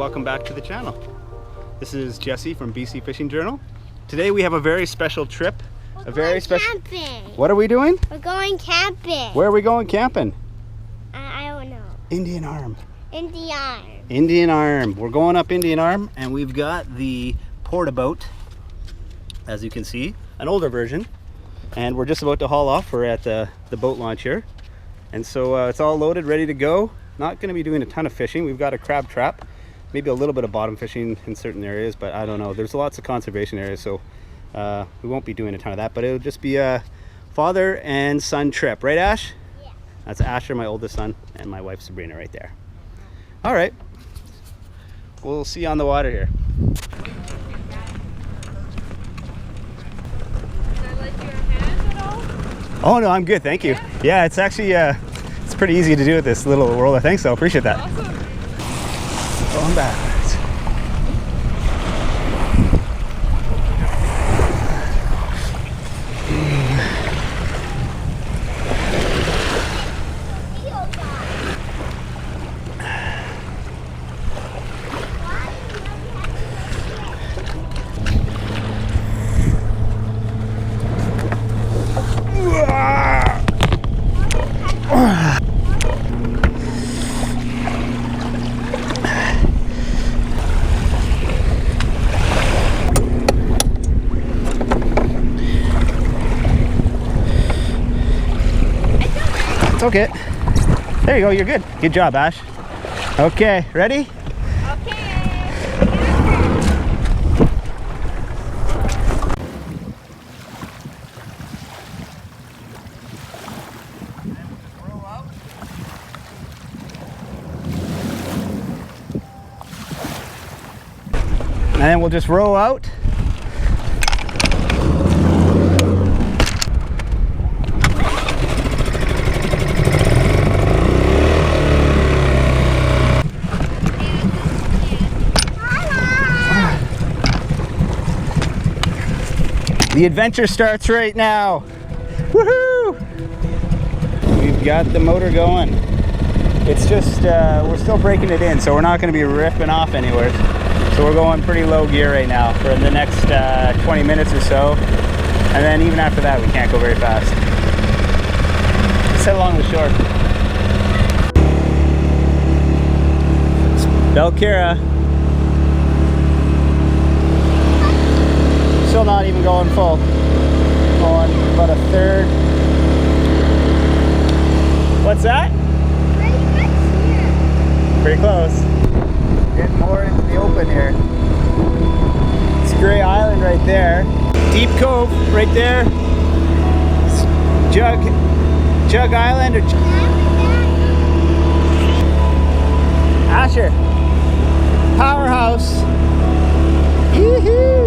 welcome back to the channel. This is Jesse from BC Fishing Journal. Today we have a very special trip. Camping. What are we doing? We're going camping. Where are we going camping? I don't know. Indian Arm. Indian Arm. We're going up Indian Arm and we've got the portaboat, as you can see, an older version. And we're just about to haul off. We're at the boat launch here. And so it's all loaded, ready to go. Not going to be doing a ton of fishing. We've got a crab trap, maybe a little bit of bottom fishing in certain areas, but I don't know. There's lots of conservation areas, so we won't be doing a ton of that, but it'll just be a father and son trip. Right, Ash? Yeah. That's Asher, my oldest son, and my wife Sabrina right there. All right. We'll see you on the water here. Oh no, I'm good, thank you. Yeah, it's actually it's pretty easy to do with this little roller thing, so appreciate that. Awesome. Going backwards. Okay, there you go, you're good. Good job, Ash. Okay, ready? Okay. And then we'll just row out. The adventure starts right now. Woohoo! We've got the motor going. It's just, we're still breaking it in, so we're not going to be ripping off anywhere. So we're going pretty low gear right now for the next 20 minutes or so. And then even after that, we can't go very fast. Set along the shore. It's Belkira. Still not even going full. Going about a third. What's that? Pretty close. Getting more into the open here. It's Gray Island right there. Deep Cove right there. It's Jug Island or Asher. Powerhouse. Yoo-hoo!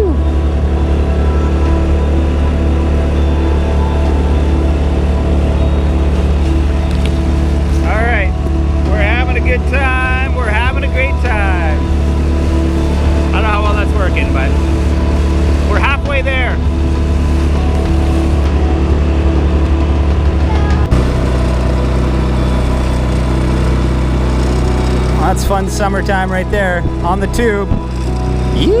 Good time. We're having a great time. I don't know how well that's working, but we're halfway there. Well, that's fun summertime right there on the tube. Yoo!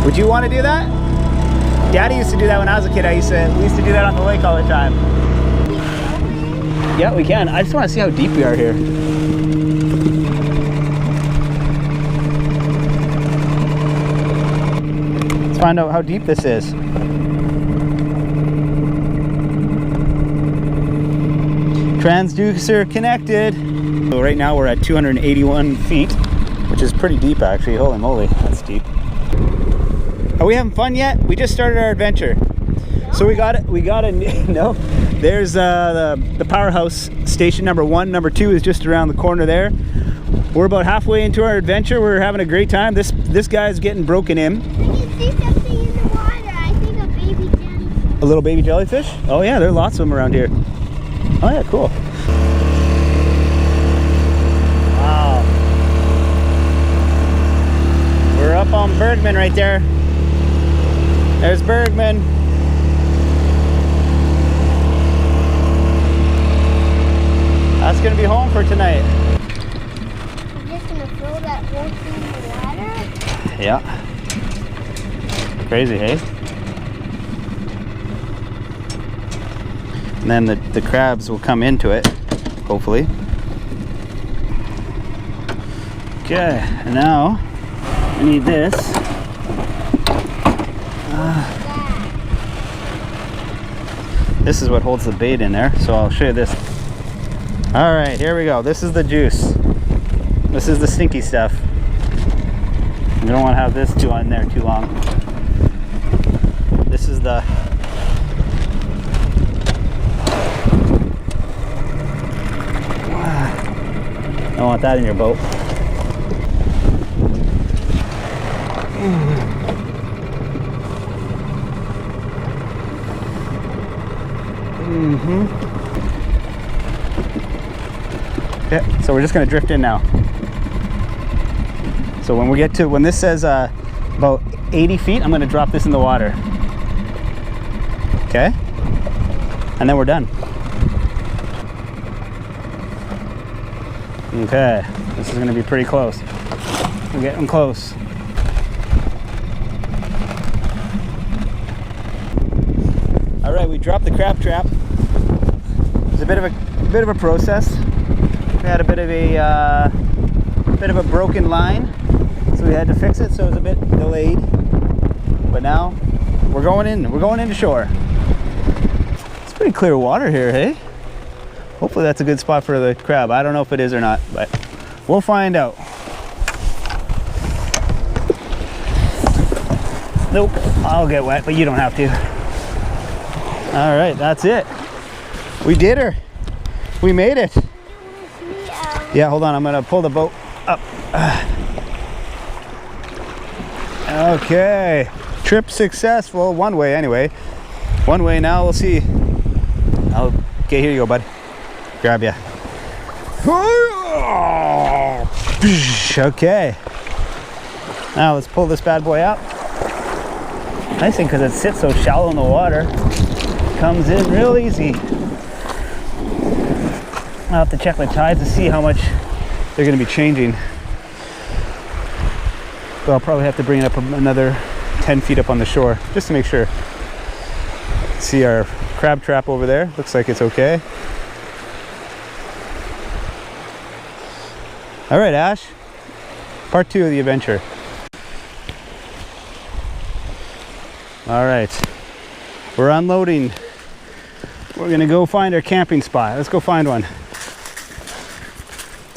Would you want to do that? Daddy used to do that when I was a kid. We used to do that on the lake all the time. Yeah, we can. I just want to see how deep we are here. Let's find out how deep this is. Transducer connected. So right now we're at 281 feet, which is pretty deep actually. Holy moly, that's deep. Are we having fun yet? We just started our adventure. So we got a no. There's the powerhouse station number 1. Number 2 is just around the corner there. We're about halfway into our adventure. We're having a great time. This guy's getting broken in. I can see something in the water. I think a baby jellyfish. A little baby jellyfish? Oh yeah, there are lots of them around here. Oh yeah, cool. Wow. We're up on Bergman right there. There's Bergman. That's gonna be home for tonight. Yeah. Crazy, hey? And then the crabs will come into it, hopefully. Okay, and now I need this. This is what holds the bait in there, so I'll show you this. All right, here we go. This is the juice. This is the stinky stuff. You don't want to have this in there too long. This is the don't want that in your boat. Okay, so we're just going to drift in now. So when this says about 80 feet, I'm going to drop this in the water. Okay? And then we're done. Okay, this is going to be pretty close. We're getting close. All right, we dropped the crab trap. It was a bit of a process. We had a bit of a broken line, so we had to fix it. So it was a bit delayed. But now we're going in. We're going into shore. It's pretty clear water here, hey? Hopefully that's a good spot for the crab. I don't know if it is or not, but we'll find out. Nope, I'll get wet, but you don't have to. All right, that's it. We did her. We made it. Yeah, hold on. I'm gonna pull the boat up. Okay, trip successful. One way anyway. One way now. We'll see. Okay, here you go, bud. Grab ya. Okay. Now let's pull this bad boy up. Nice thing because it sits so shallow in the water. Comes in real easy. I'll have to check the tides to see how much they're going to be changing. But I'll probably have to bring it up another 10 feet up on the shore just to make sure. See our crab trap over there. Looks like it's okay. All right, Ash. Part 2 of the adventure. All right. We're unloading. We're going to go find our camping spot. Let's go find one.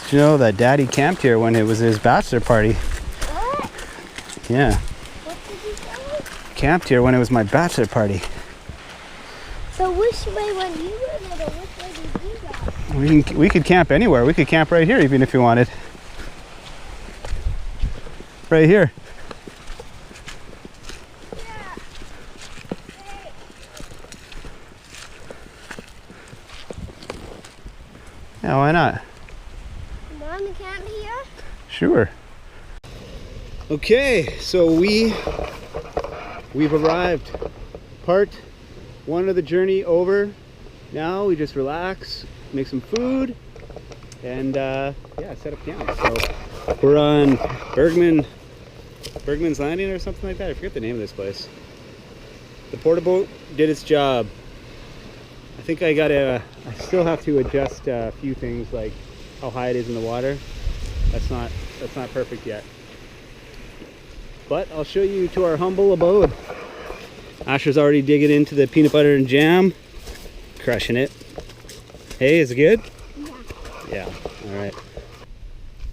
Did you know that Daddy camped here when it was his bachelor party? What? Yeah. What did you say? Camped here when it was my bachelor party. So which way when you were little, which way did you go? We could camp anywhere. We could camp right here even if you wanted. Right here. Yeah, why not? Mom, you camp here? Sure. Okay, so we've arrived. Part 1 of the journey over. Now we just relax, make some food, and yeah, set up camp. So we're on Bergman's Landing or something like that. I forget the name of this place. The porta boat did its job. I think I still have to adjust a few things like how high it is in the water. That's not perfect yet. But I'll show you to our humble abode. Asher's already digging into the peanut butter and jam. Crushing it. Hey, is it good? Yeah. Yeah, all right.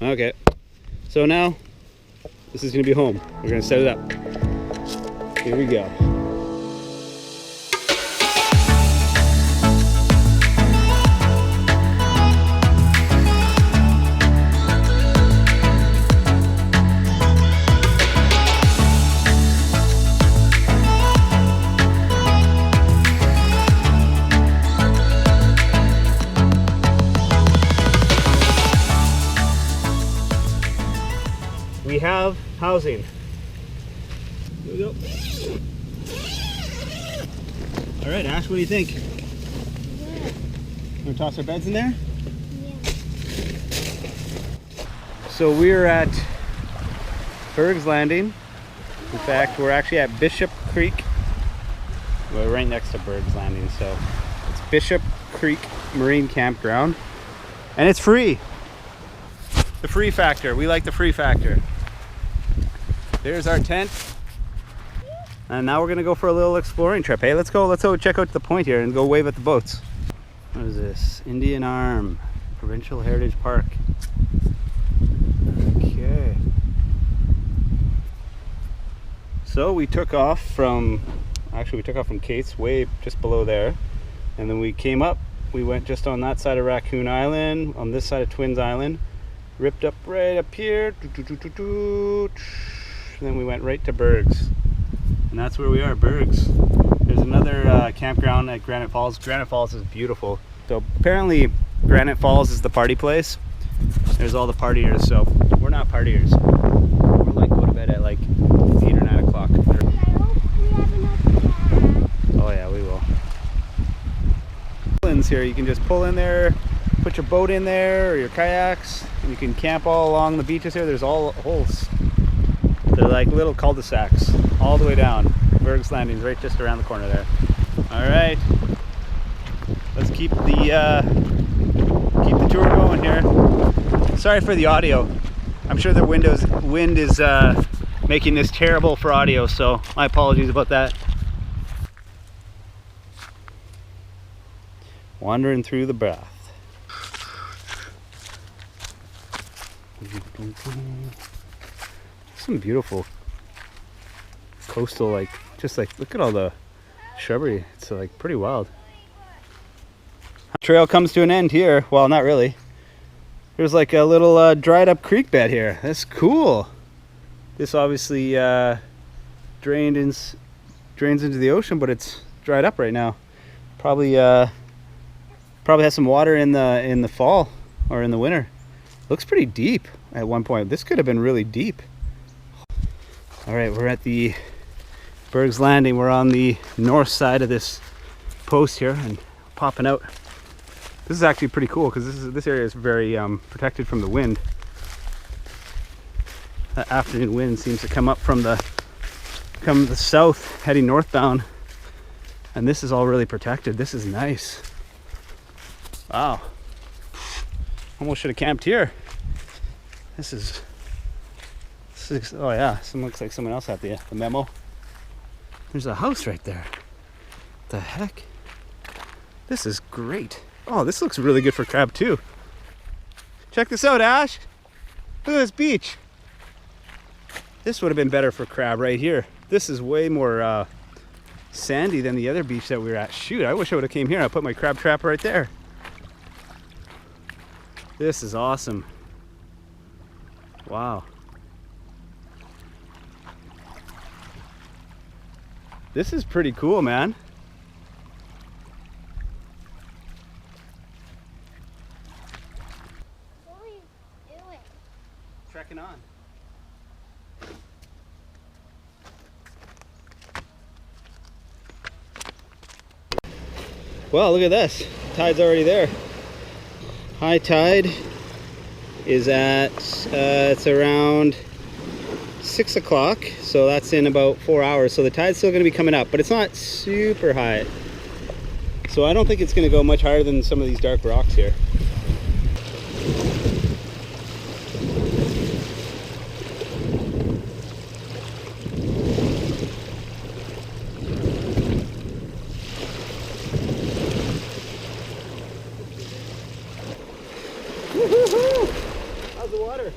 Okay. So now, this is gonna be home. We're gonna set it up. Here we go. We have housing. Here we go. All right, Ash, what do you think? Yeah. Want to toss our beds in there? Yeah. So we're at Berg's Landing. In fact, we're actually at Bishop Creek. We're right next to Berg's Landing, so it's Bishop Creek Marine Campground, and it's free. The free factor. We like the free factor. There's our tent, and now we're gonna go for a little exploring trip. Hey, let's go check out the point here and go wave at the boats. What is this? Indian Arm Provincial Heritage Park. Okay. So we took off from Kate's, way just below there, and then we came up. We went just on that side of Raccoon Island, on this side of Twins Island, ripped up right up here, and then we went right to Berg's, and that's where we are, Berg's. There's another campground at Granite Falls. Granite Falls is beautiful. So apparently Granite Falls is the party place. There's all the partiers, so we're not partiers. We're like go to bed at like 8 or 9 o'clock. I hope we have enough gas. Oh yeah, we will. Here you can just pull in there, put your boat in there or your kayaks, and you can camp all along the beaches here. There's all holes. They're like little cul-de-sacs all the way down. Berg's Landing's right just around the corner there. All right, let's keep the tour going here. Sorry for the audio. I'm sure the wind is making this terrible for audio, so my apologies about that. Wandering through the breath. Some beautiful coastal, like, just like, look at all the shrubbery. It's like pretty wild. Trail comes to an end here. Well, not really. There's like a little dried up creek bed here. That's cool. This obviously drains into the ocean, but it's dried up right now. Probably has some water in the fall or in the winter. Looks pretty deep at one point. This could have been really deep. All right, we're at the Berg's Landing. We're on the north side of this post here and popping out. This is actually pretty cool because this area is very protected from the wind. That afternoon wind seems to come up from the south, heading northbound, and this is all really protected. This is nice. Wow. Almost should have camped here. This is oh yeah, looks like someone else had the memo. There's a house right there. What the heck? This is great. Oh, this looks really good for crab too. Check this out, Ash. Look at this beach. This would have been better for crab right here. This is way more sandy than the other beach that we were at. Shoot, I wish I would have came here. I put my crab trap right there. This is awesome. Wow. This is pretty cool, man. What are you doing? Trekking on. Well, look at this. Tide's already there. High tide is at it's around 6 o'clock, so that's in about 4 hours. So the tide's still going to be coming up, but it's not super high. So I don't think it's going to go much higher than some of these dark rocks here. How's the water?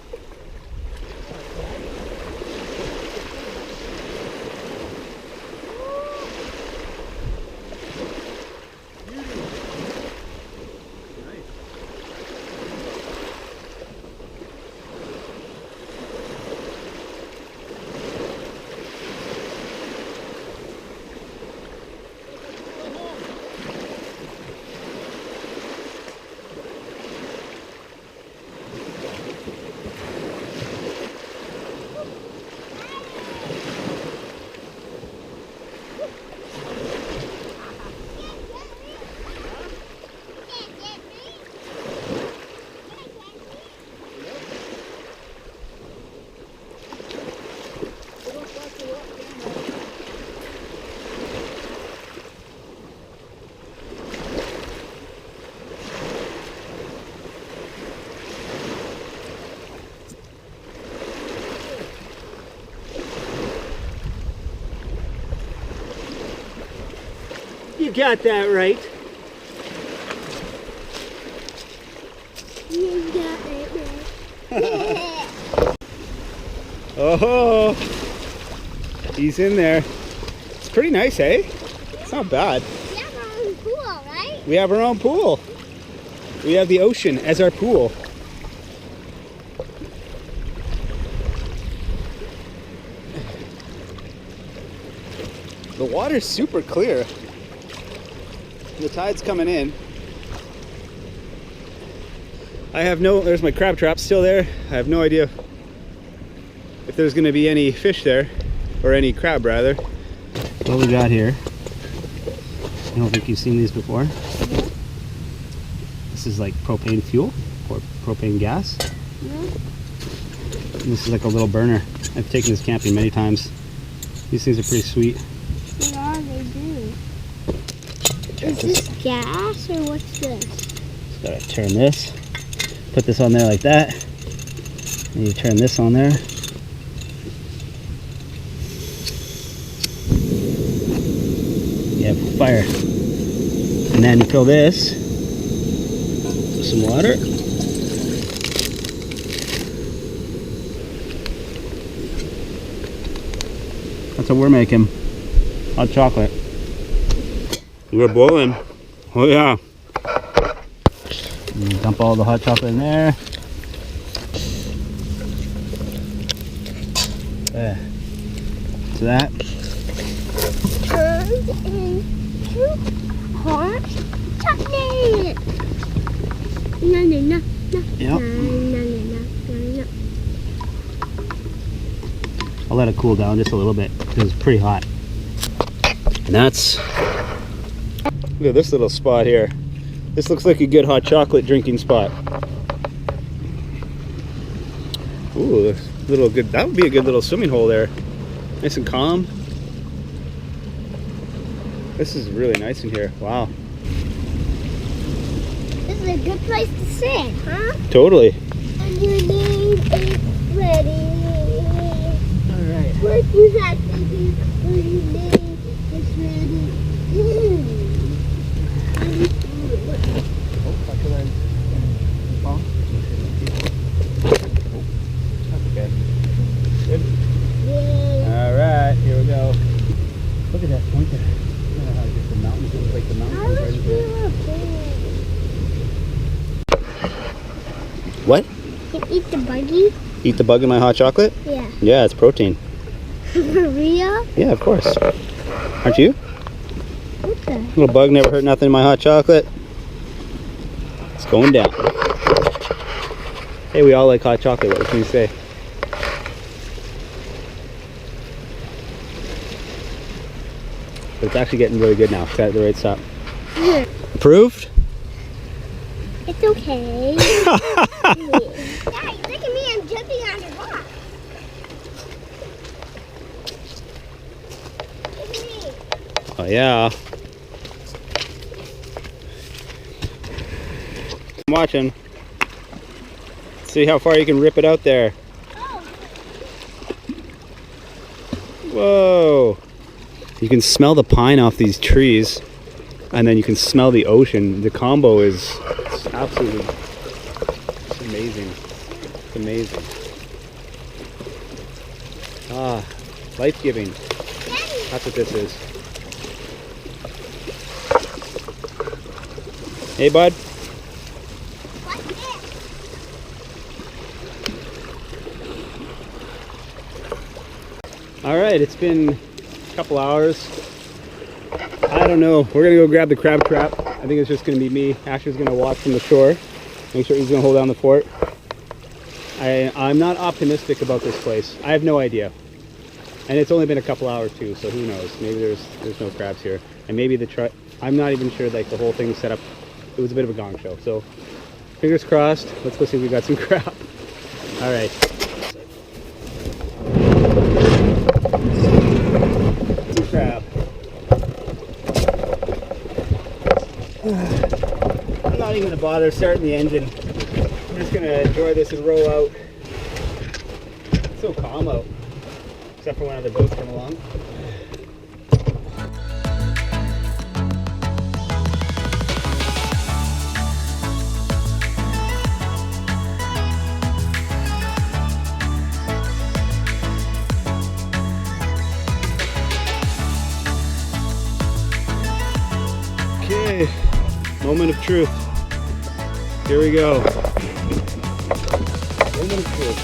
Nice. You got that right. You got it right. Oh, he's in there. It's pretty nice, eh? It's not bad. We have our own pool, right? We have our own pool. We have the ocean as our pool. The water's super clear. The tide's coming in. There's my crab trap still there. I have no idea if there's gonna be any fish there, or any crab rather. What we got here, I don't think you've seen these before. This is like propane fuel, or propane gas. And this is like a little burner. I've taken this camping many times. These things are pretty sweet. Yeah, they do. Is this gas or what's this? Just gotta turn this. Put this on there like that. And you turn this on there. You have fire. And then you fill this with some water. That's what we're making. Hot chocolate. We're boiling. Oh yeah. And dump all the hot chocolate in there. There. So that Turned into hot chocolate. No, no, no, no. Yep. No, no, no, no, no. I'll let it cool down just a little bit because it's pretty hot. And that's, look at this little spot here. This looks like a good hot chocolate drinking spot. Ooh, that would be a good little swimming hole there. Nice and calm. This is really nice in here. Wow. This is a good place to sit, huh? Totally. And your name is ready. Alright. What you have to do when your name is ready. Okay. Good. Yeah. Alright, here we go. Look at that point there. Look at how just the mountains, it looks like the mountains How right much there. you What? can eat the buggy? Eat the bug in my hot chocolate? Yeah. Yeah, it's protein. For real? Yeah, of course. Aren't you? What the? Little bug never hurt nothing in my hot chocolate. It's going down. Hey, we all like hot chocolate. What can you say? But it's actually getting really good now. It's at the right stop. Yeah. Approved? It's okay. Guys, look at me. I'm jumping on the rock. Look at me. Oh, yeah. I'm watching. See how far you can rip it out there. Oh. Whoa. You can smell the pine off these trees, and then you can smell the ocean. The combo is absolutely amazing. It's amazing. Ah, life-giving. That's what this is. Hey, bud. What's this? All right, it's been a couple hours. I don't know. We're gonna go grab the crab trap. I think it's just gonna be me. Asher's gonna watch from the shore. Make sure he's gonna hold down the fort. I'm not optimistic about this place. I have no idea. And it's only been a couple hours too, so who knows? Maybe there's no crabs here. And maybe the truck, I'm not even sure like the whole thing's set up. It was a bit of a gong show. So fingers crossed. Let's go see if we got some crab. All right. Some crab. I'm not even gonna bother starting the engine. I'm just gonna enjoy this and row out. It's so calm out, except for when other boats come along. Okay, moment of truth. Here we go. Moment of truth.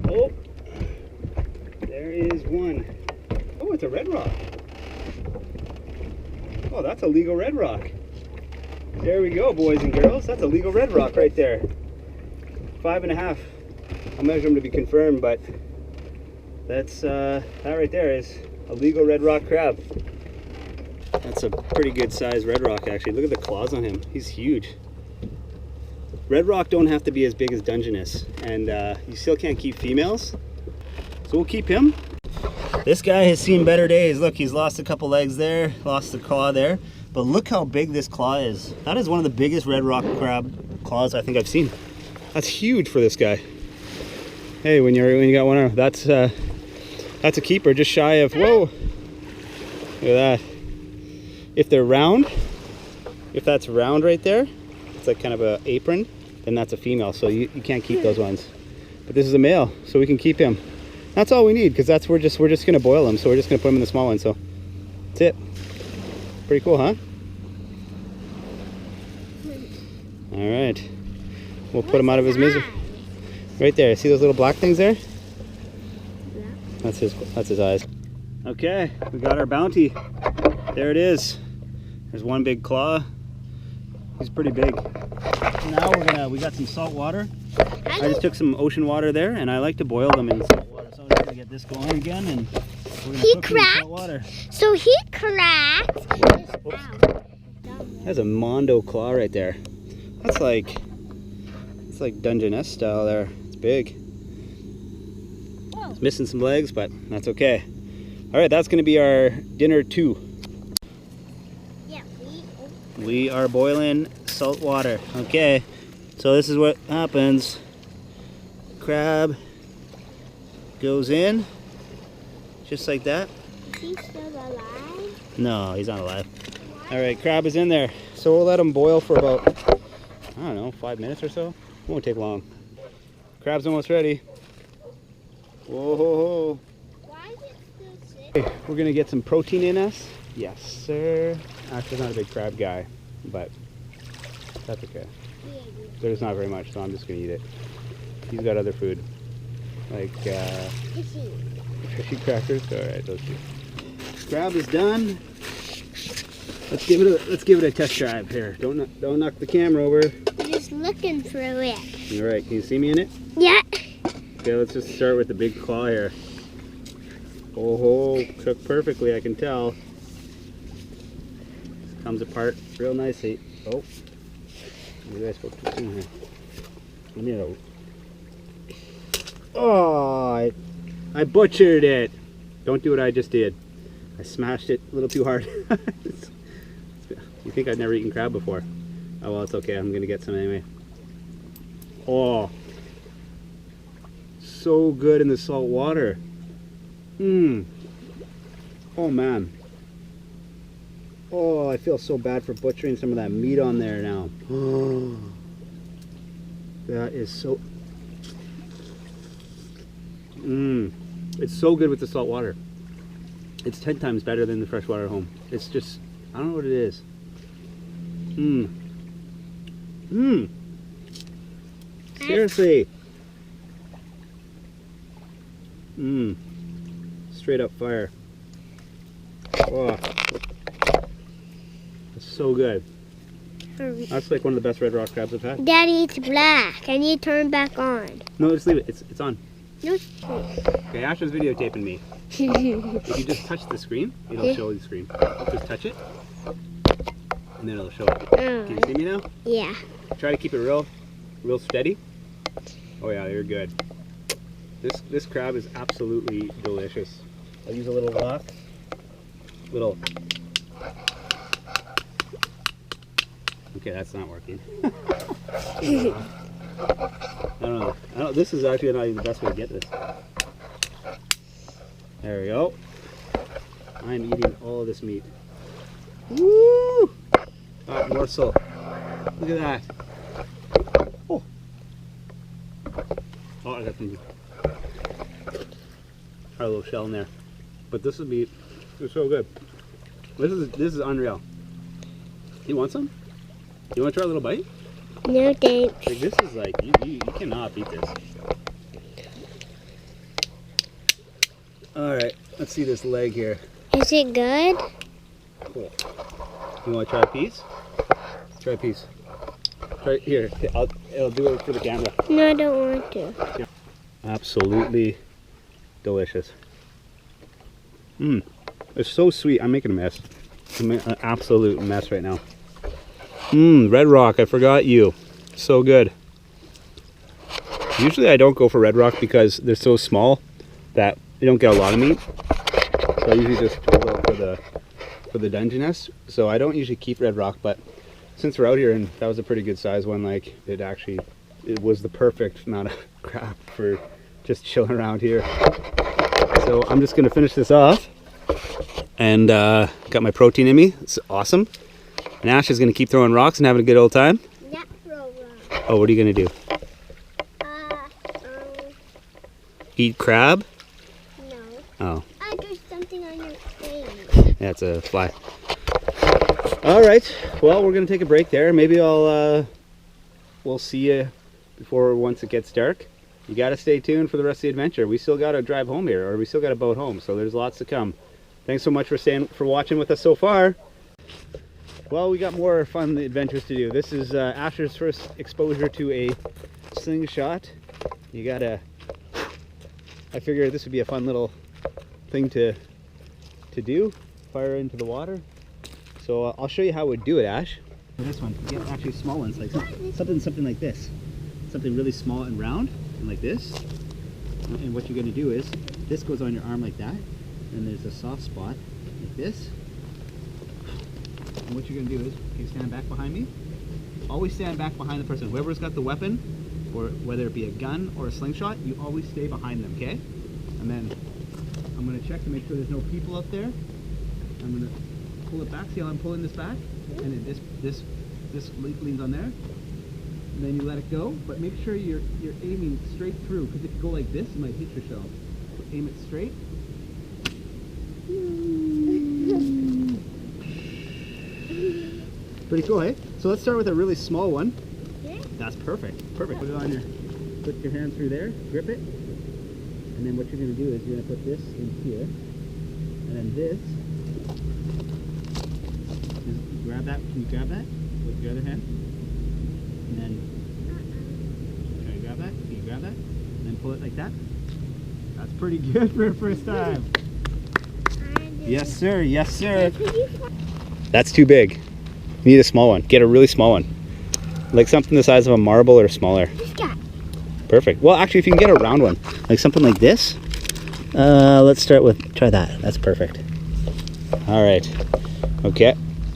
Oh, there is one. Oh, it's a red rock. Oh, that's a legal red rock. There we go, boys and girls. That's a legal red rock right there. 5.5. I'll measure them to be confirmed, but that's that right there is a legal red rock crab. That's a pretty good sized red rock, actually. Look at the claws on him. He's huge. Red rock don't have to be as big as Dungeness, and you still can't keep females, so we'll keep him. This guy has seen better days. Look, he's lost a couple legs there, lost the claw there, but look how big this claw is. That is one of the biggest red rock crab claws I think I've seen. That's huge for this guy. Hey, when you got one arm, that's a keeper, just shy of, whoa, look at that. If they're round, if that's round right there, it's like kind of a apron, then that's a female, so you can't keep those ones. But this is a male, so we can keep him. That's all we need, because we're just gonna boil him, so we're just gonna put him in the small one, so that's it. Pretty cool, huh? All right, we'll put him out of his misery. Right there, see those little black things there? That's his eyes. Okay, we got our bounty. There it is. There's one big claw. He's pretty big. Now we got some salt water. I just took some ocean water there, and I like to boil them in salt water. So I'm just gonna get this going again, and we're gonna cook them in salt water. So he cracked. That's a Mondo claw right there. It's like Dungeness style there. It's big. It's missing some legs, but that's okay. All right, that's gonna be our dinner 2. Yeah, we are boiling salt water. Okay, so this is what happens. Crab goes in, just like that. Is he still alive? No, he's not alive. All right, crab is in there. So we'll let him boil for about, I don't know, 5 minutes or so. It won't take long. Crab's almost ready. Whoa, ho, ho. Why is it still sick? Okay, we're gonna get some protein in us. Yes, sir. Actually, I'm not a big crab guy, but that's okay. There's not very much, so I'm just gonna eat it. He's got other food, like fishy crackers. All right, those two. Crab is done. Let's give it a test drive here. Don't knock the camera over. I'm just looking through it. All right, can you see me in it? Yeah. Okay, let's just start with the big claw here. Oh, cooked perfectly, I can tell. Comes apart real nicely. Oh, maybe I spoke too soon here. Let me know. Oh, I butchered it. Don't do what I just did. I smashed it a little too hard. You think I've never eaten crab before? Oh well, it's okay. I'm gonna get some anyway. Oh, so good in the salt water. Oh man. Oh, I feel so bad for butchering some of that meat on there now. That is so... It's so good with the salt water. It's 10 times better than the freshwater at home. It's just, I don't know what it is. Seriously. Straight up fire. Oh. It's so good. That's like one of the best red rock crabs I've had. Daddy, it's black. I need to turn back on. No, just leave it. It's on. No. Okay, Ashley's videotaping me. If you just touch the screen, it'll show the screen. Just touch it, and then it'll show it. Can you see me now? Yeah. Try to keep it real steady. Oh yeah, you're good. This crab is absolutely delicious. I'll use a little rock. Okay, that's not working. I don't know. This is actually not even the best way to get this. There we go. I'm eating all of this meat. Woo! Alright, morsel. Look at that. Oh. Oh, I got some. Our little shell in there. But this would be, it's so good. This is unreal. You want some? You want to try a little bite? No thanks. Like, this is like, you cannot beat this. Alright, let's see this leg here. Is it good? Cool. You want to try a piece? Try a piece. Try here. It'll do it for the camera. No, I don't want to. Absolutely delicious. Mmm. It's so sweet. I'm making a mess. I'm making an absolute mess right now. Mmm, red rock. I forgot you. So good. Usually I don't go for red rock because they're so small that you don't get a lot of meat. So I usually just go for the Dungeness. So I don't usually keep red rock, but since we're out here and that was a pretty good size one, like it was the perfect amount of crap for just chilling around here. So I'm just gonna finish this off and got my protein in me. It's awesome. And Ash is gonna keep throwing rocks and having a good old time. Not throw rocks. Oh, what are you gonna do? Eat crab? No. Oh. There's something on your face. Yeah, it's a fly. All right. Well, we're gonna take a break there. Maybe we'll see you once it gets dark. You got to stay tuned for the rest of the adventure. We still got to drive home here, or we still got to boat home. So there's lots to come. Thanks so much for watching with us so far. Well, we got more fun adventures to do. This is Asher's first exposure to a slingshot. You gotta. I figured this would be a fun little thing to do. Fire into the water. So I'll show you how we do it, Ash. For this one, you get actually small ones, like something like this. Something really small and round, and like this. And what you're going to do is, this goes on your arm like that, and there's a soft spot like this. And what you're going to do is, you stand back behind me. Always stand back behind the person. Whoever's got the weapon, or whether it be a gun or a slingshot, you always stay behind them, okay? And then I'm going to check to make sure there's no people up there. I'm going to pull it back. See how I'm pulling this back? And then this leans on there. And then you let it go, but make sure you're aiming straight through, because if you go like this, you might hit yourself. So aim it straight. Pretty cool, eh? So let's start with a really small one. Yeah. That's perfect. Perfect. Put it on put your hand through there, grip it, and then what you're going to do is you're going to put this in here, and then this. Just grab that. Can you grab that with your other hand? And then try to grab that. Can you grab that? And then pull it like that. That's pretty good for a first time. Yes, sir. Yes, sir. That's too big. You need a small one. Get a really small one. Like something the size of a marble or smaller. Perfect. Well, actually, if you can get a round one, like something like this. Let's start with, try that. That's perfect. All right. Okay.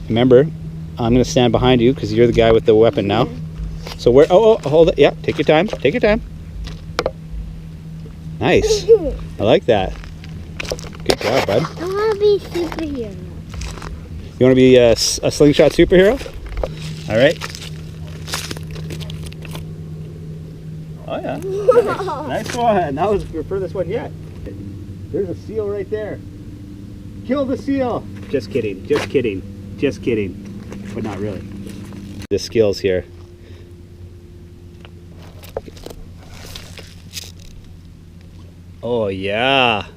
Remember, I'm going to stand behind you because you're the guy with the weapon now. So where, oh, hold it. Yeah, take your time. Take your time. Nice. I like that. Good job, bud. I want to be a superhero. You want to be a slingshot superhero? All right. Oh, yeah. Nice one. That was your furthest one yet. There's a seal right there. Kill the seal. Just kidding. Just kidding. Just kidding. But not really. The skills here. Oh, yeah.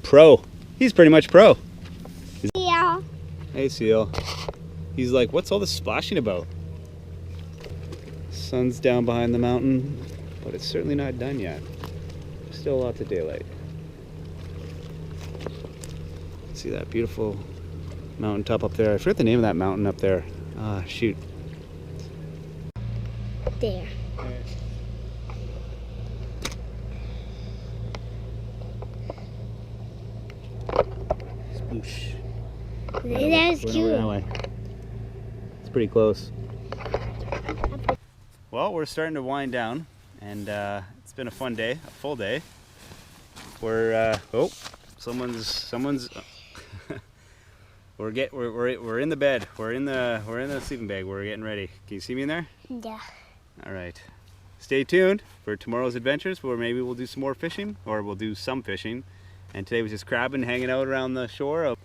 Pro. He's pretty much pro. Yeah. Hey, seal. He's like, what's all this splashing about? Sun's down behind the mountain, but it's certainly not done yet. Still lots of daylight. See that beautiful mountaintop up there? I forget the name of that mountain up there. Ah, shoot. There. Sploosh. That was cute. That way. It's pretty close. Well, we're starting to wind down, and it's been a fun day, a full day. We're oh, someone's We're in the bed. We're in the sleeping bag. We're getting ready. Can you see me in there? Yeah. All right. Stay tuned for tomorrow's adventures, where maybe we'll do some more fishing, or we'll do some fishing. And today was just crabbing, hanging out around the shore. All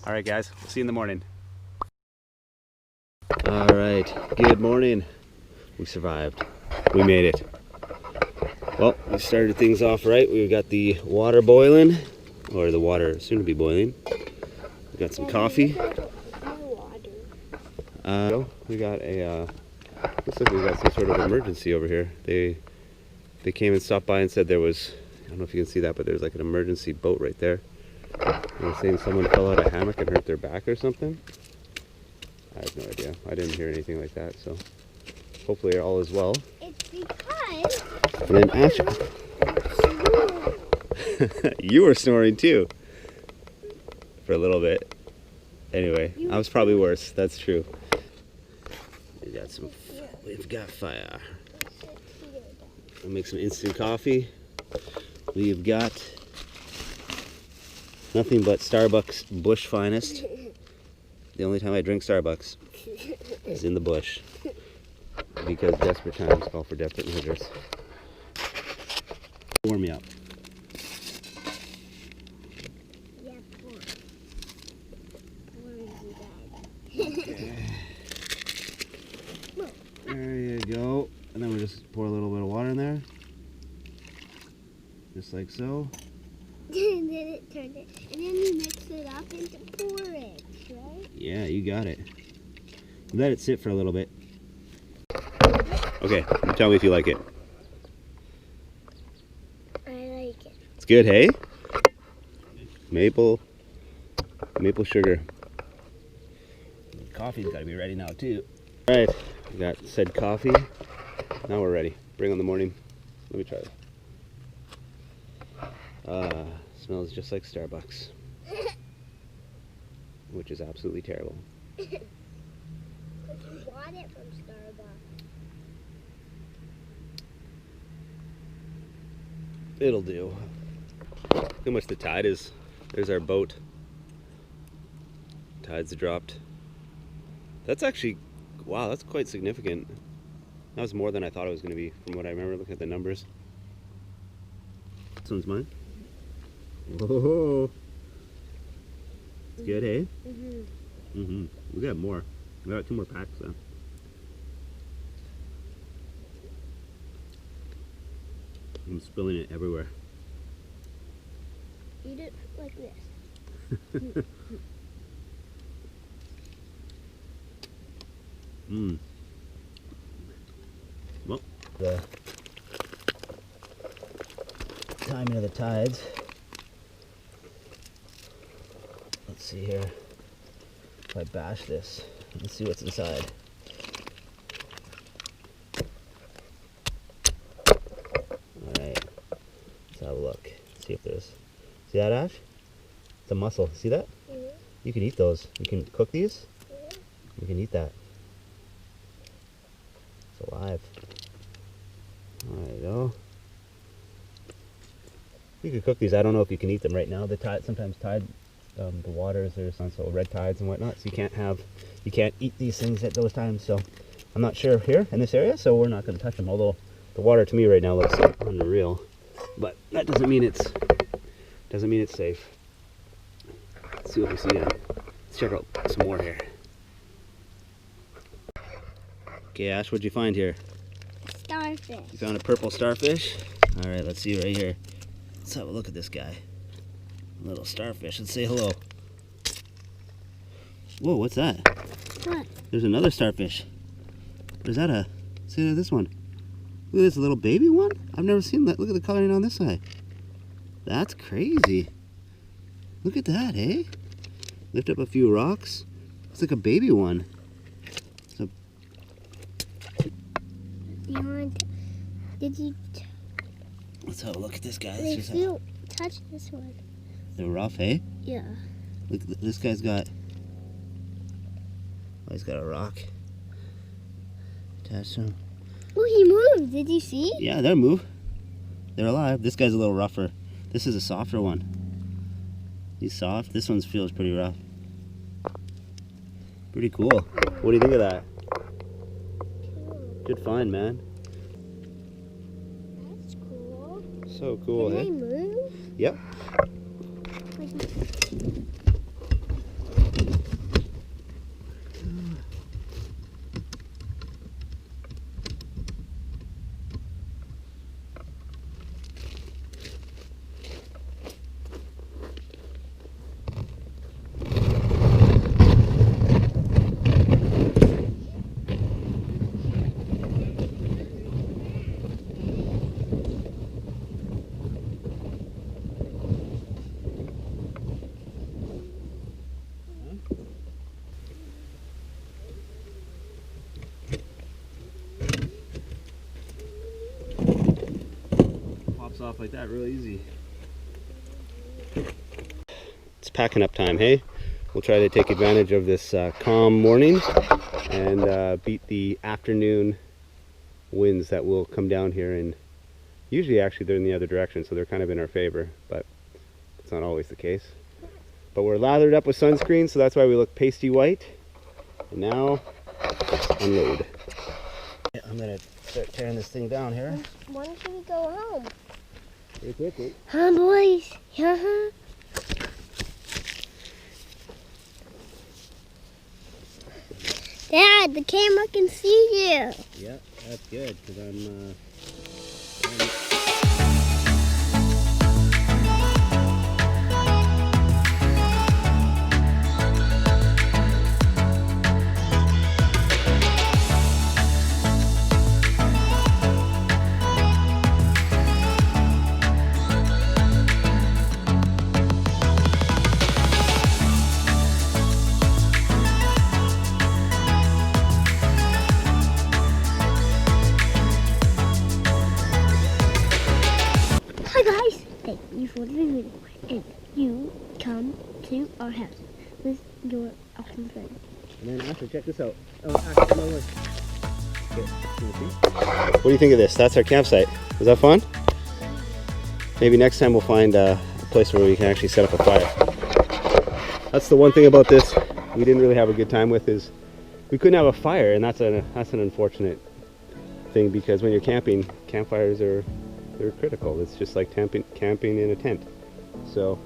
right, guys. We'll see you in the morning. All right. Good morning. We survived. We made it. Well, we started things off right. We've got the water boiling, or the water soon to be boiling. We got some coffee. We got a. Looks like we got some sort of emergency over here. They came and stopped by and said there was. I don't know if you can see that, but there's like an emergency boat right there. They were saying someone fell out of a hammock and hurt their back or something. I have no idea. I didn't hear anything like that, so hopefully all is well. It's because. And then Ash. You were snoring too. For a little bit. Anyway, I was probably worse. That's true. We've got fire. I'll make some instant coffee. We've got nothing but Starbucks Bush Finest. The only time I drink Starbucks is in the bush. Because desperate times call for desperate measures. Warm me up. There you go. And then we just pour a little bit of water in there. Just like so. And then it turned it. And then you mix it up into porridge, right? Yeah, you got it. Let it sit for a little bit. Okay, tell me if you like it. I like it. It's good, hey? Maple sugar. Coffee's got to be ready now too. All right, we got said coffee. Now we're ready. Bring on the morning. Let me try it. Smells just like Starbucks, which is absolutely terrible. But you bought it from Starbucks. It'll do. Look how much the tide is. There's our boat. Tide's dropped. That's actually, wow, that's quite significant. That was more than I thought it was going to be from what I remember looking at the numbers. This one's mine. Whoa. It's good, eh? We got more. We got 2 more packs though. I'm spilling it everywhere. Eat it like this. Well, the timing of the tides. Let's see here. If I bash this, let's see what's inside. Alright, let's have a look. See if there's. See that, Ash? It's a mussel. See that? You can eat those. You can cook these. You can eat that. It's alive. There you go. You could cook these. I don't know if you can eat them right now. The tide, sometimes the waters, there's also red tides and whatnot, so you can't eat these things at those times. So I'm not sure here in this area, so we're not going to touch them. Although the water to me right now looks unreal, but that doesn't mean it's safe. Let's see what we see now. Let's check out some more here. Okay, Ash, what'd you find here? Starfish. You found a purple starfish? All right, let's see right here. Let's have a look at this guy. A little starfish. Let's say hello. Whoa, what's that? What? There's another starfish. Or is that a... See this one. Look at this little baby one. I've never seen that. Look at the coloring on this side. That's crazy. Look at that, eh? Lift up a few rocks. It's like a baby one. So... Did you... Let's have a look at this guy. If you touch this one. They're rough, eh? Yeah. Look, this guy's got... Oh, he's got a rock attached to him. Oh, he moved. Did you see? Yeah, they'll move. They're alive. This guy's a little rougher. This is a softer one. He's soft. This one feels pretty rough. Pretty cool. What do you think of that? Good find, man. That's cool. So cool, Can eh? they move? Yep. Pops off like that real easy. It's packing up time, hey? We'll try to take advantage of this calm morning and beat the afternoon winds that will come down here, and usually actually they're in the other direction, so they're kind of in our favor, but it's not always the case. But we're lathered up with sunscreen, so that's why we look pasty white. And now let's unload. I'm gonna start tearing this thing down here When should we go home? pretty quickly. Huh, boys? Uh-huh. Dad, the camera can see you. Yep, that's good, because I'm Hi guys, thank you for the video, and you come to our house with your awesome friend. And then Asher, check this out. Oh, Asher, come on, look. Okay, can you see? What do you think of this? That's our campsite. Was that fun? Maybe next time we'll find a place where we can actually set up a fire. That's the one thing about this we didn't really have a good time with, is we couldn't have a fire, and that's an unfortunate thing, because when you're camping, campfires they're critical. It's just like camping in a tent. So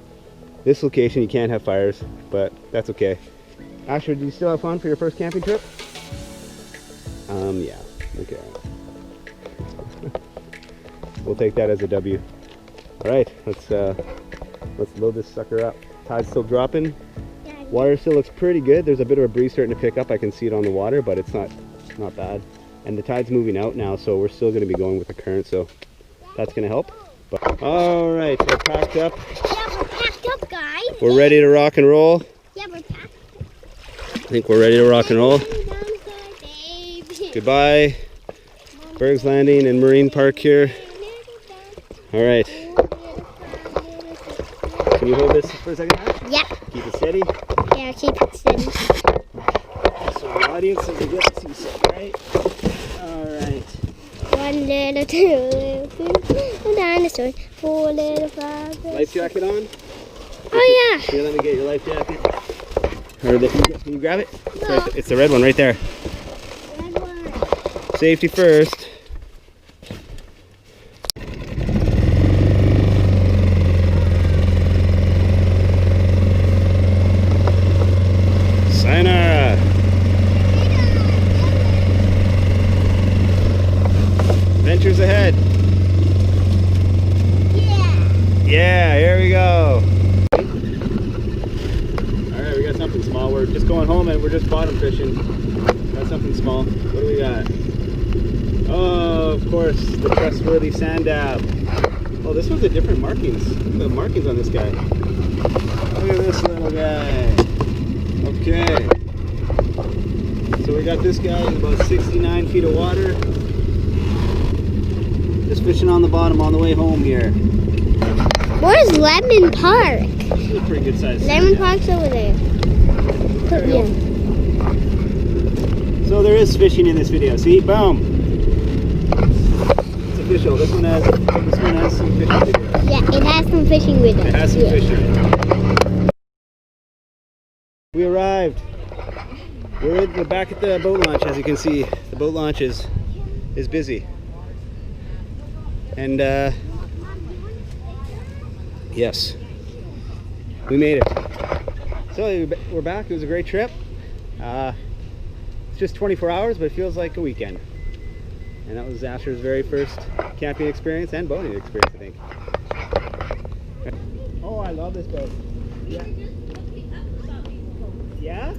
this location you can't have fires, but that's okay. Asher, do you still have fun for your first camping trip? Yeah. Okay. We'll take that as a W. All right, let's load this sucker up. Tide's still dropping. Water still looks pretty good. There's a bit of a breeze starting to pick up. I can see it on the water, but it's not bad. And the tide's moving out now, so we're still going to be going with the current, so that's going to help. But all right, we're packed up. Yeah, we're packed up, guys. We're ready to rock and roll. Yeah, we're packed. I think we're ready to rock and roll. Goodbye, Berg Landing and Marine Park here. All right. Can you hold this for a second, Ash? Yeah. Keep it steady. Yeah, keep it steady. So the audience doesn't get to see something, right? All right. One little, two little, dinosaur, four little frogs. Life jacket on? Oh yeah. Here, let me get your life jacket. Or can you grab it? No. It's the red one right there. Red one. Safety first. Sayonara. Adventures ahead. Yeah. Yeah, here we go. Alright, we got something small. We're just going home and we're just bottom fishing. Got something small. What do we got? Oh, of course, the trustworthy sand dab. Oh, this one's a different markings. Look at the markings on this guy. Look at this little guy. Okay. So we got this guy in about 69 feet of water. Just fishing on the bottom on the way home here. Where's Lemon Park? This is a pretty good size. Lemon Park's over there. There we go. So there is fishing in this video. See, boom. It's official. This one has some fishing video. Yeah, it has some fishing with it. It has some fishing. We arrived. We're back at the boat launch. As you can see, the boat launch is busy. And yes, we made it. So we're back. It was a great trip. It's just 24 hours, but it feels like a weekend. And that was Asher's very first camping experience and boating experience, I think. Oh, I love this boat. Yeah. Yeah?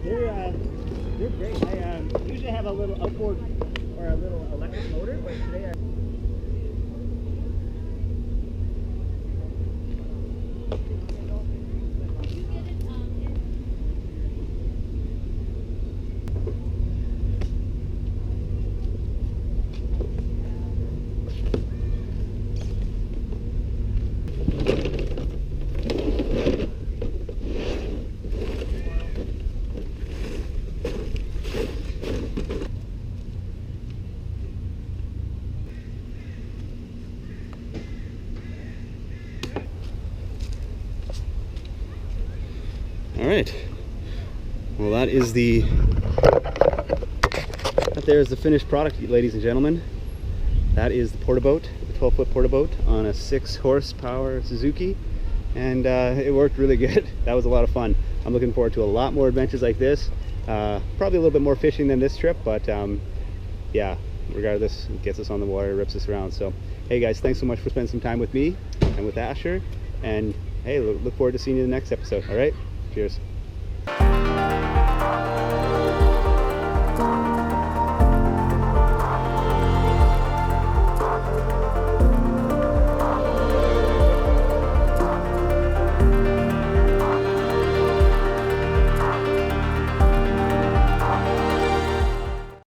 They're great. I usually have a little outboard or a little electric motor, but today I... All right. Well, that is that there is the finished product, ladies and gentlemen. That is the portaboat, the 12-foot portaboat on a 6-horsepower Suzuki, and it worked really good. That was a lot of fun. I'm looking forward to a lot more adventures like this. Probably a little bit more fishing than this trip, but yeah, regardless, it gets us on the water, rips us around. So, hey guys, thanks so much for spending some time with me and with Asher, and hey, look forward to seeing you in the next episode. All right, cheers.